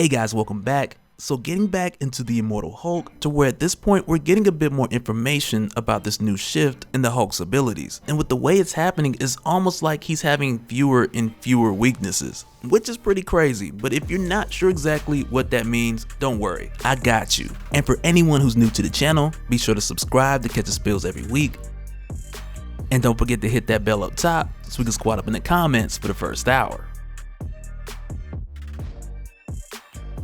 Hey guys, welcome back. So getting back into the Immortal Hulk, to where at this point we're getting a bit more information about this new shift in the Hulk's abilities. And with the way it's happening, it's almost like he's having fewer and fewer weaknesses, which is pretty crazy. But if you're not sure exactly what that means, don't worry, I got you. And for anyone who's new to the channel, be sure to subscribe to catch the spills every week. And don't forget to hit that bell up top so we can squat up in the comments for the first hour.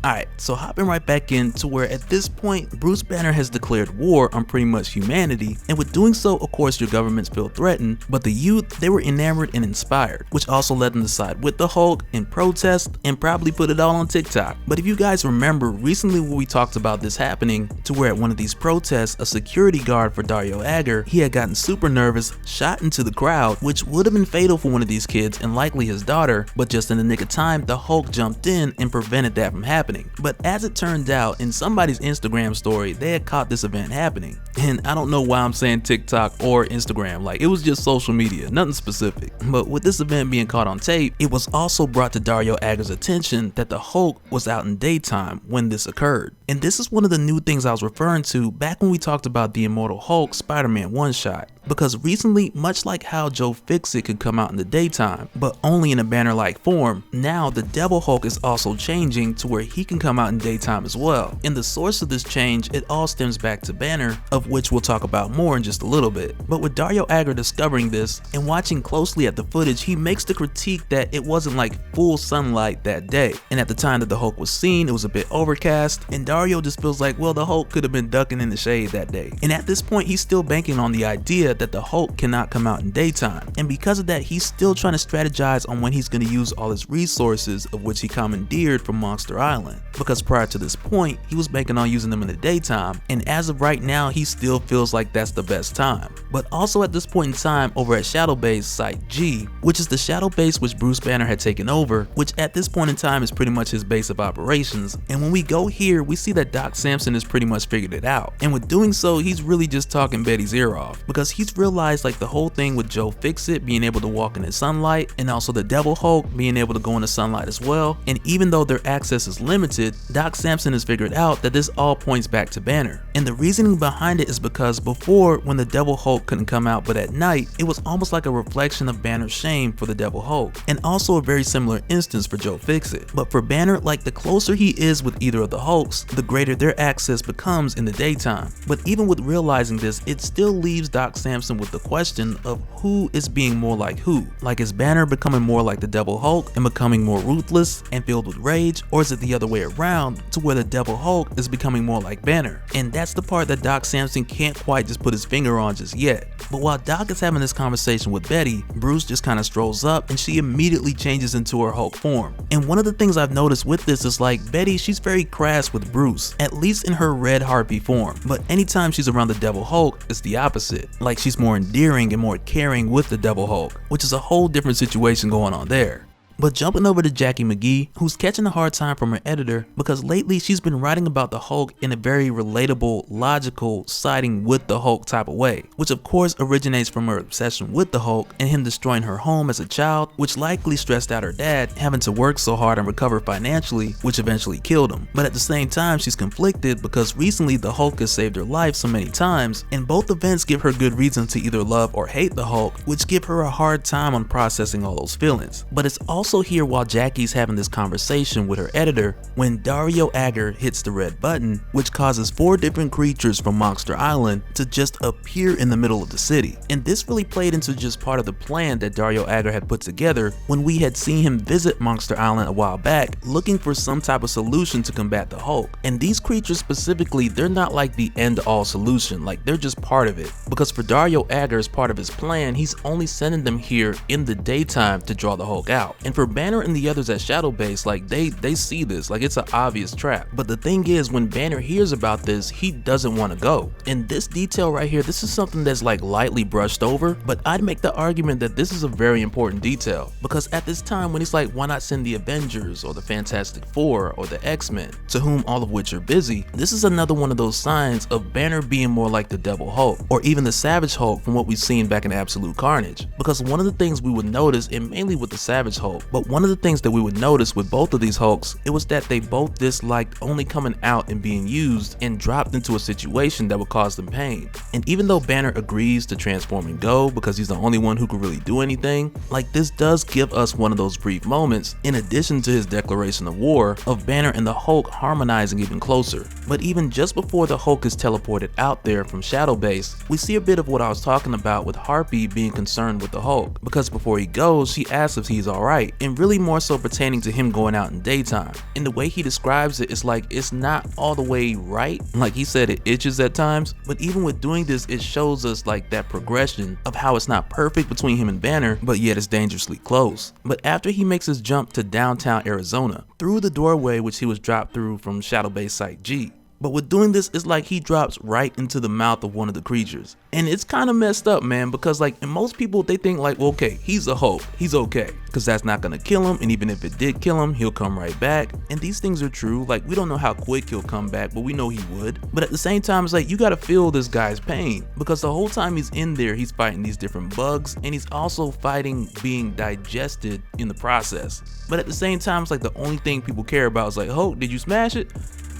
Alright, so hopping right back in to where at this point, Bruce Banner has declared war on pretty much humanity, and with doing so, of course, your governments feel threatened, but the youth, they were enamored and inspired, which also led them to side with the Hulk and protest and probably put it all on TikTok. But if you guys remember, recently when we talked about this happening, to where at one of these protests, a security guard for Dario Agger, he had gotten super nervous, shot into the crowd, which would have been fatal for one of these kids and likely his daughter, but just in the nick of time, the Hulk jumped in and prevented that from happening. But as it turned out, in somebody's Instagram story, they had caught this event happening. And I don't know why I'm saying TikTok or Instagram, like it was just social media, nothing specific. But with this event being caught on tape, it was also brought to Dario Agger's attention that the Hulk was out in daytime when this occurred. And this is one of the new things I was referring to back when we talked about the Immortal Hulk Spider-Man one-shot. Because recently, much like how Joe Fixit could come out in the daytime, but only in a Banner-like form, now the Devil Hulk is also changing to where he can come out in daytime as well. And the source of this change, it all stems back to Banner, of which we'll talk about more in just a little bit. But with Dario Agger discovering this and watching closely at the footage, he makes the critique that it wasn't like full sunlight that day. And at the time that the Hulk was seen, it was a bit overcast, and Dario just feels like, well, the Hulk could have been ducking in the shade that day. And at this point, he's still banking on the idea that the Hulk cannot come out in daytime, and because of that, he's still trying to strategize on when he's going to use all his resources, of which he commandeered from Monster Island, because prior to this point he was banking on using them in the daytime, and as of right now he still feels like that's the best time. But also at this point in time, over at Shadow Base Site G, which is the shadow base which Bruce Banner had taken over, which at this point in time is pretty much his base of operations, and when we go here we see that Doc Samson has pretty much figured it out, and with doing so he's really just talking Betty's ear off, because he's realized like the whole thing with Joe Fixit being able to walk in the sunlight, and also the Devil Hulk being able to go in the sunlight as well, and even though their access is limited, Doc Samson has figured out that this all points back to Banner. And the reasoning behind it is because before, when the Devil Hulk couldn't come out but at night, it was almost like a reflection of Banner's shame for the Devil Hulk, and also a very similar instance for Joe Fixit. But for Banner, like the closer he is with either of the Hulks, the greater their access becomes in the daytime. But even with realizing this, it still leaves Doc Samson with the question of who is being more like who. Like, is Banner becoming more like the Devil Hulk and becoming more ruthless and filled with rage, or is it the other way around to where the Devil Hulk is becoming more like Banner? And that's the part that Doc Samson can't quite just put his finger on just yet. But while Doc is having this conversation with Betty, Bruce just kind of strolls up and she immediately changes into her Hulk form. And one of the things I've noticed with this is like Betty, she's very crass with Bruce, at least in her Red Harpy form, but anytime she's around the Devil Hulk, it's the opposite. Like she's more endearing and more caring with the Devil Hulk, which is a whole different situation going on there. But jumping over to Jackie McGee, who's catching a hard time from her editor because lately she's been writing about the Hulk in a very relatable, logical, siding with the Hulk type of way, which of course originates from her obsession with the Hulk and him destroying her home as a child, which likely stressed out her dad having to work so hard and recover financially, which eventually killed him. But at the same time, she's conflicted because recently the Hulk has saved her life so many times, and both events give her good reason to either love or hate the Hulk, which give her a hard time on processing all those feelings. But it's also here while Jackie's having this conversation with her editor when Dario Agger hits the red button, which causes 4 different creatures from Monster Island to just appear in the middle of the city. And this really played into just part of the plan that Dario Agger had put together when we had seen him visit Monster Island a while back looking for some type of solution to combat the Hulk. And these creatures specifically, they're not like the end-all solution, like they're just part of it, because for Dario Agger, as part of his plan, he's only sending them here in the daytime to draw the Hulk out. And for Banner and the others at Shadow Base, like they see this, like it's an obvious trap. But the thing is, when Banner hears about this, he doesn't want to go. And this detail right here, this is something that's like lightly brushed over, but I'd make the argument that this is a very important detail, because at this time when he's like, why not send the Avengers or the Fantastic Four or the X-Men, to whom all of which are busy, this is another one of those signs of Banner being more like the Devil Hulk or even the Savage Hulk from what we've seen back in Absolute Carnage. Because one of the things we would notice, and mainly with the Savage Hulk, But one of the things that we would notice with both of these Hulks, it was that they both disliked only coming out and being used and dropped into a situation that would cause them pain. And even though Banner agrees to transform and go because he's the only one who could really do anything, like this does give us one of those brief moments, in addition to his declaration of war, of Banner and the Hulk harmonizing even closer. But even just before the Hulk is teleported out there from Shadow Base, we see a bit of what I was talking about with Harpy being concerned with the Hulk, because before he goes, she asks if he's alright, and really more so pertaining to him going out in daytime. And the way he describes it, it's like it's not all the way right, like he said it itches at times, but even with doing this, it shows us like that progression of how it's not perfect between him and Banner, but yet it's dangerously close. But after he makes his jump to downtown Arizona, through the doorway which he was dropped through from Shadow Base Site G, but with doing this, it's like he drops right into the mouth of one of the creatures. And it's kind of messed up, man, because like, and most people, they think like, well, okay, he's a Hulk, he's okay, because that's not gonna kill him, and even if it did kill him, he'll come right back. And these things are true, like we don't know how quick he'll come back, but we know he would. But at the same time, it's like, you gotta feel this guy's pain, because the whole time he's in there, he's fighting these different bugs, and he's also fighting being digested in the process. But at the same time, it's like the only thing people care about is like, Hulk, did you smash it?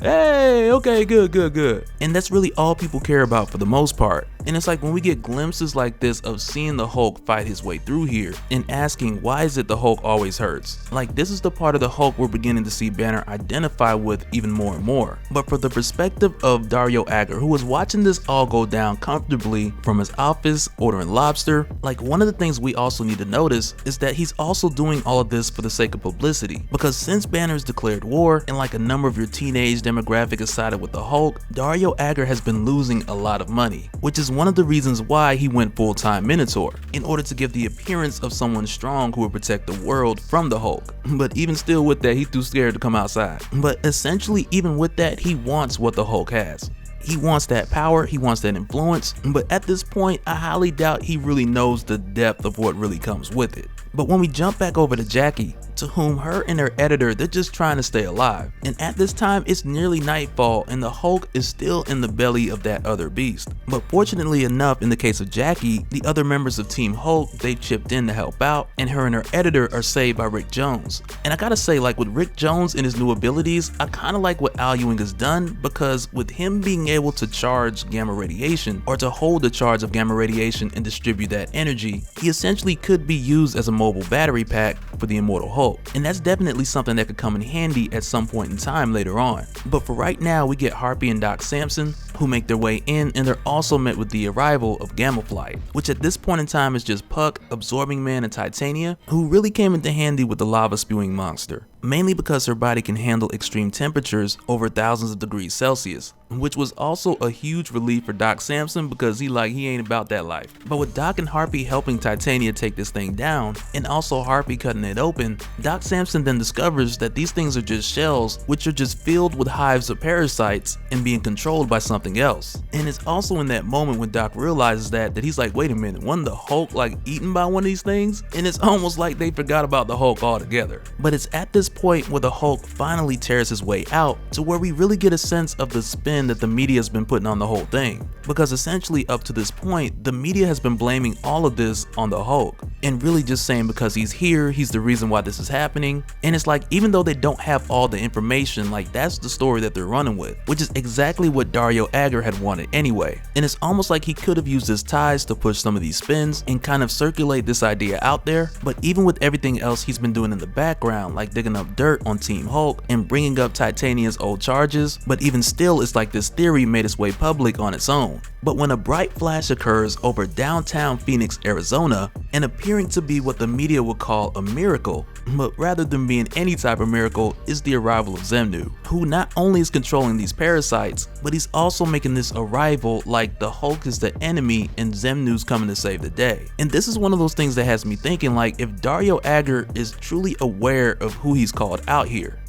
Hey, okay, good. And that's really all people care about for the most part. And it's like when we get glimpses like this of seeing the Hulk fight his way through here and asking why is it the Hulk always hurts? Like this is the part of the Hulk we're beginning to see Banner identify with even more and more. But from the perspective of Dario Agger, who was watching this all go down comfortably from his office ordering lobster, like one of the things we also need to notice is that he's also doing all of this for the sake of publicity. Because since Banner's declared war and like a number of your teenage demographic has sided with the Hulk, Dario Agger has been losing a lot of money, which is one of the reasons why he went full-time Minotaur, in order to give the appearance of someone strong who would protect the world from the Hulk. But even still with that, he's too scared to come outside. But essentially, even with that, he wants what the Hulk has. He wants that power, he wants that influence, but at this point, I highly doubt he really knows the depth of what really comes with it. But when we jump back over to Jackie, to whom her and her editor, they're just trying to stay alive. And at this time, it's nearly nightfall and the Hulk is still in the belly of that other beast. But fortunately enough, in the case of Jackie, the other members of Team Hulk, they've chipped in to help out, and her editor are saved by Rick Jones. And I gotta say, like with Rick Jones and his new abilities, I kinda like what Al Ewing has done, because with him being able to charge gamma radiation, or to hold the charge of gamma radiation and distribute that energy, he essentially could be used as a mobile battery pack for the Immortal Hulk. And that's definitely something that could come in handy at some point in time later on. But for right now, we get Harpy and Doc Samson, who make their way in, and they're also met with the arrival of Gamma Flight, which at this point in time is just Puck, Absorbing Man, and Titania, who really came into handy with the lava spewing monster, mainly because her body can handle extreme temperatures over thousands of degrees Celsius, which was also a huge relief for Doc Samson because he ain't about that life. But with Doc and Harpy helping Titania take this thing down, and also Harpy cutting it open, Doc Samson then discovers that these things are just shells, which are just filled with hives of parasites and being controlled by something else. And it's also in that moment when Doc realizes that he's like, wait a minute, wasn't the Hulk like eaten by one of these things? And it's almost like they forgot about the Hulk altogether. But it's at this point where the Hulk finally tears his way out, to where we really get a sense of the spin that the media has been putting on the whole thing. Because essentially up to this point, the media has been blaming all of this on the Hulk, and really just saying because he's here, he's the reason why this is happening. And it's like, even though they don't have all the information, like that's the story that they're running with, which is exactly what Dario Agger had wanted anyway. And it's almost like he could have used his ties to push some of these spins and kind of circulate this idea out there. But even with everything else he's been doing in the background, like digging up dirt on Team Hulk and bringing up Titania's old charges, but even still, it's like this theory made its way public on its own. But when a bright flash occurs over downtown Phoenix, Arizona, and appearing to be what the media would call a miracle, but rather than being any type of miracle, is the arrival of Xemnu, who not only is controlling these parasites, but he's also making this arrival like the Hulk is the enemy and Xemnu's coming to save the day. And this is one of those things that has me thinking, like, if Dario Agger is truly aware of who he's called out here,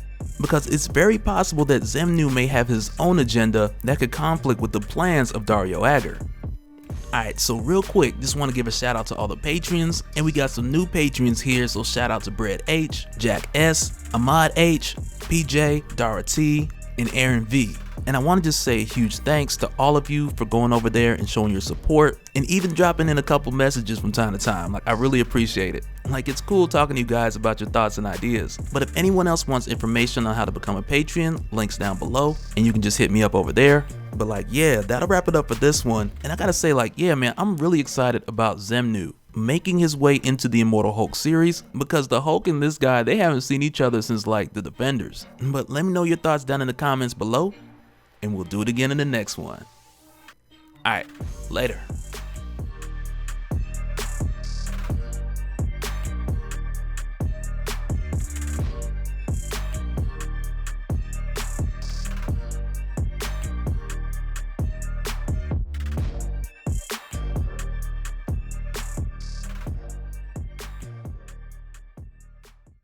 because it's very possible that Xemnu may have his own agenda that could conflict with the plans of Dario Agger. Alright, so real quick, just want to give a shout out to all the Patreons, and we got some new Patreons here, so shout out to Brett H, Jack S, Ahmad H, PJ, Dara T, and Aaron V. And I want to just say a huge thanks to all of you for going over there and showing your support and even dropping in a couple messages from time to time. Like, I really appreciate it. Like, it's cool talking to you guys about your thoughts and ideas. But if anyone else wants information on how to become a Patreon, links down below, and you can just hit me up over there. But like, yeah, that'll wrap it up for this one. And I gotta say, like, yeah, man, I'm really excited about Xemnu making his way into the Immortal Hulk series, because the Hulk and this guy, they haven't seen each other since like the Defenders. But let me know your thoughts down in the comments below, and we'll do it again in the next one. Alright, later.